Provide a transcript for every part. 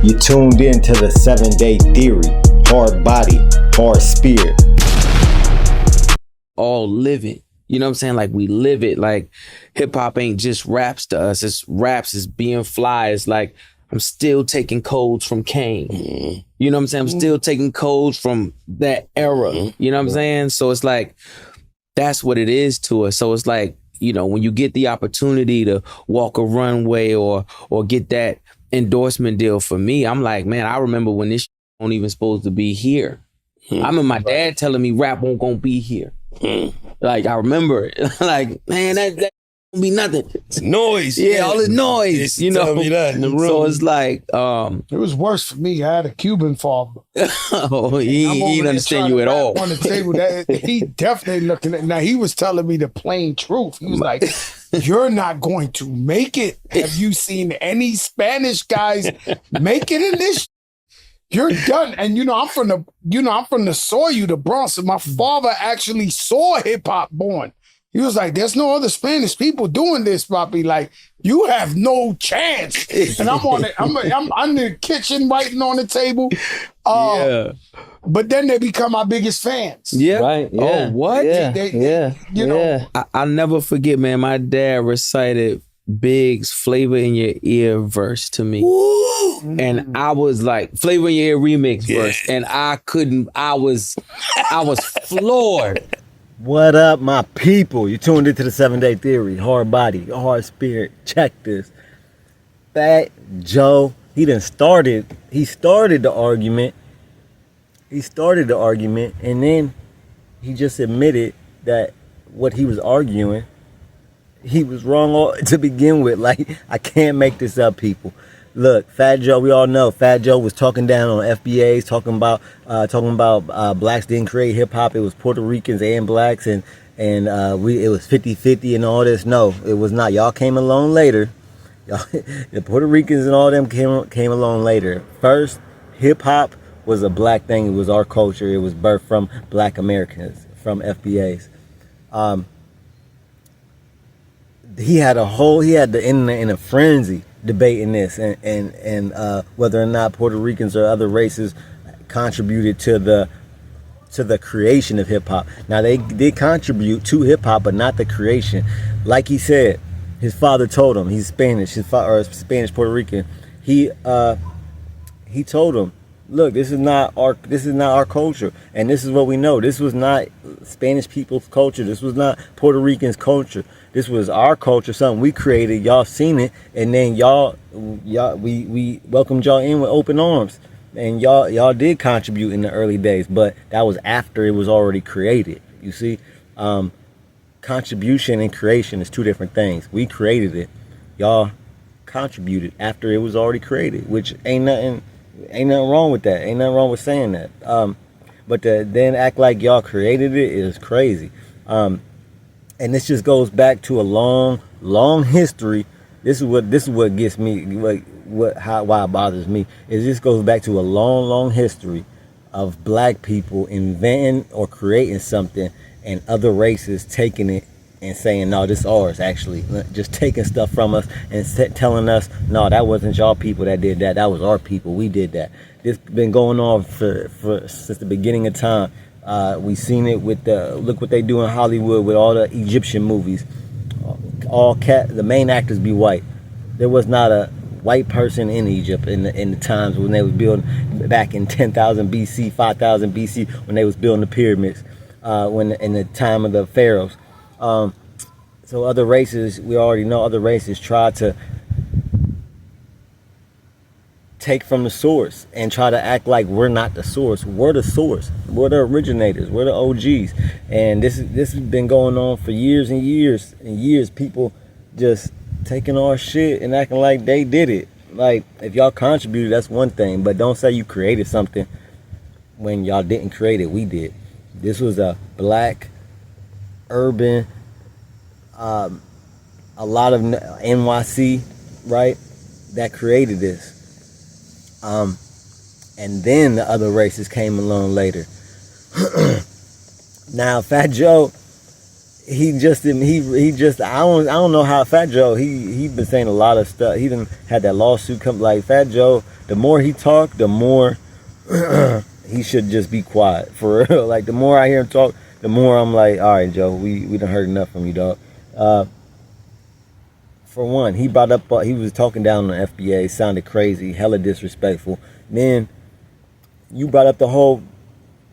You tuned in to the 7-Day Theory. Hard body, hard spirit. All live it. You know what I'm saying? Like, we live it. Like, hip hop ain't just raps to us. It's raps, it's being fly. It's like, I'm still taking codes from Kane. Mm-hmm. You know what I'm saying? I'm still taking codes from that era. Mm-hmm. You know what I'm saying? So it's like, that's what it is to us. So it's like, you know, when you get the opportunity to walk a runway or get that endorsement deal for me, I'm like, man, I remember when this wasn't even supposed to be here. I remember my dad telling me rap won't gonna be here. Like, I remember it. Like, man, that won't be nothing. It's noise. Yeah, all this noise. It's you know, me that in the room. So it's like, it was worse for me. I had a Cuban father. Oh, he didn't understand you at all. On the table, that he definitely looking at. Now he was telling me the plain truth. He was like, "You're not going to make it. Have you seen any Spanish guys make it in this? You're done." And I'm from the soil, the Bronx, and my father actually saw hip hop born. He was like, "There's no other Spanish people doing this, Papi. Like, you have no chance." And I'm on it. I'm in the kitchen writing on the table. Yeah. But then they become our biggest fans. Yeah. Right. Yeah. Oh, what? Yeah. You know. I'll never forget, man. My dad recited Big's "Flavor in Your Ear" verse to me. Woo! And I was like, "Flavor in Your Ear" remix verse. And I was floored. What up, my people? You tuned into the 7-Day Theory. Hard body, hard spirit. Check this. Fat Joe, he started the argument. And then he just admitted that what he was arguing, he was wrong to begin with. Like, I can't make this up, people. Look, Fat Joe, we all know Fat Joe was talking down on FBAs, talking about blacks didn't create hip hop. It was Puerto Ricans and blacks, and it was 50-50 and all this. No, it was not. Y'all came along later. The Puerto Ricans and all them came along later. First, hip hop was a black thing. It was our culture. It was birthed from black Americans, from FBAs. He had the internet in a frenzy debating this and whether or not Puerto Ricans or other races contributed to the creation of hip hop. Now, they did contribute to hip hop, but not the creation. Like he said, his father told him, he's Spanish, Spanish Puerto Rican. He told him, look, this is not our culture, and this is what we know. This was not Spanish people's culture. This was not Puerto Rican's culture. This was our culture, something we created. Y'all seen it, and then we welcomed y'all in with open arms, and y'all did contribute in the early days, but that was after it was already created. You see, contribution and creation is two different things. We created it, y'all contributed after it was already created, which ain't nothing wrong with that. Ain't nothing wrong with saying that. But to then act like y'all created it is crazy. And this just goes back to a long history. This is what gets me, why it bothers me. Is this goes back to a long history of black people inventing or creating something and other races taking it and saying, no, this is ours, actually. Just taking stuff from us and telling us, no, that wasn't y'all people that did that. That was our people. We did that. This been going on for since the beginning of time. We seen it with look what they do in Hollywood with all the Egyptian movies. The main actors be white. There was not a white person in Egypt in the times when they was building back in 10,000 BC, 5,000 BC, when they was building the pyramids, in the time of the pharaohs. So other races, we already know other races try to take from the source and try to act like we're not the source. We're the source. We're the originators. We're the OGs. And this has been going on for years and years and years. People just taking our shit and acting like they did it. Like, if y'all contributed, that's one thing, but don't say you created something when y'all didn't create it. We did. This was a black urban, a lot of NYC, right, that created this. And then the other races came along later. Now, Fat Joe, I don't know how Fat Joe, he been saying a lot of stuff. He done had that lawsuit come, like Fat Joe the more he talk, the more he should just be quiet for real. Like the more I hear him talk, the more I'm like, all right, Joe, we done heard enough from you, dog. For one, he brought up, he was talking down on the FBA, sounded crazy, hella disrespectful. Then you brought up the whole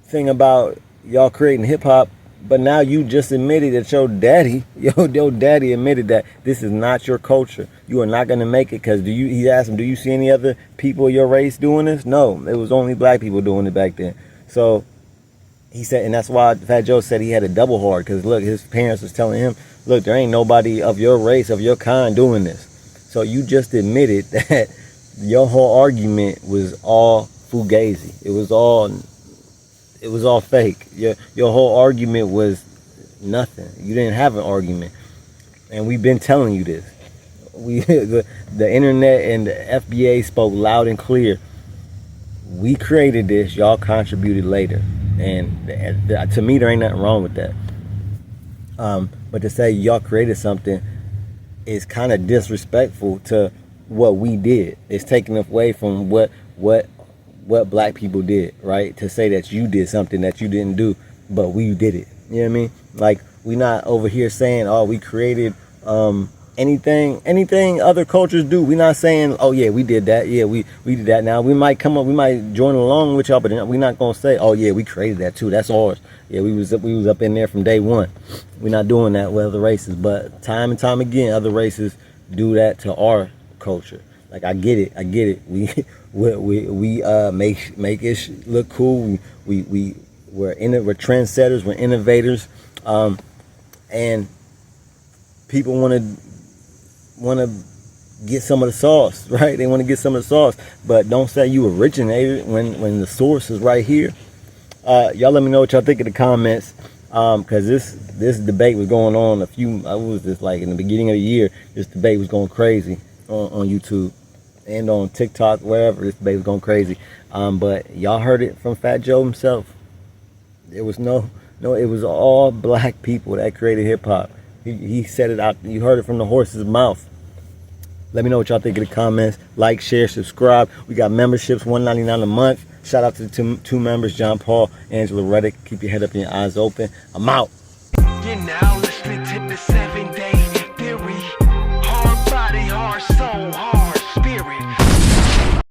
thing about y'all creating hip hop, but now you just admitted that your daddy admitted that this is not your culture. You are not gonna make it because he asked him, do you see any other people of your race doing this? No, it was only black people doing it back then. So he said, and that's why Fat Joe said he had a double hard, because look, his parents was telling him, look, there ain't nobody of your race, of your kind doing this. So you just admitted that your whole argument was all fugazi. It was all fake. Your whole argument was nothing. You didn't have an argument. And we've been telling you this. The internet and the FBA spoke loud and clear. We created this, y'all contributed later. And to me, there ain't nothing wrong with that. But to say y'all created something is kind of disrespectful to what we did. It's taking away from what black people did, right? To say that you did something that you didn't do, but we did it. You know what I mean? Like, we not over here saying, oh, we created anything other cultures do. We not saying, oh yeah, we did that. Yeah, we did that. Now we might join along with y'all, but we're not gonna say, oh yeah, we created that too. That's ours. Yeah, we was up in there from day one. We're not doing that with other races, but time and time again, other races do that to our culture. Like, I get it. We make it look cool. We're trendsetters. We're innovators, and people want to get some of the sauce, right? They want to get some of the sauce, but don't say you originated when the source is right here. Y'all let me know what y'all think in the comments, because this debate was going on in the beginning of the year. This debate was going crazy on YouTube and on TikTok, wherever. This debate was going crazy, but y'all heard it from Fat Joe himself. There was no, it was all black people that created hip hop. He said it out. You heard it from the horse's mouth. Let me know what y'all think in the comments. Like, share, subscribe. We got memberships, $1.99 a month. Shout out to the two members, John Paul, Angela Reddick. Keep your head up and your eyes open. I'm out. You're now listening to the 7 Day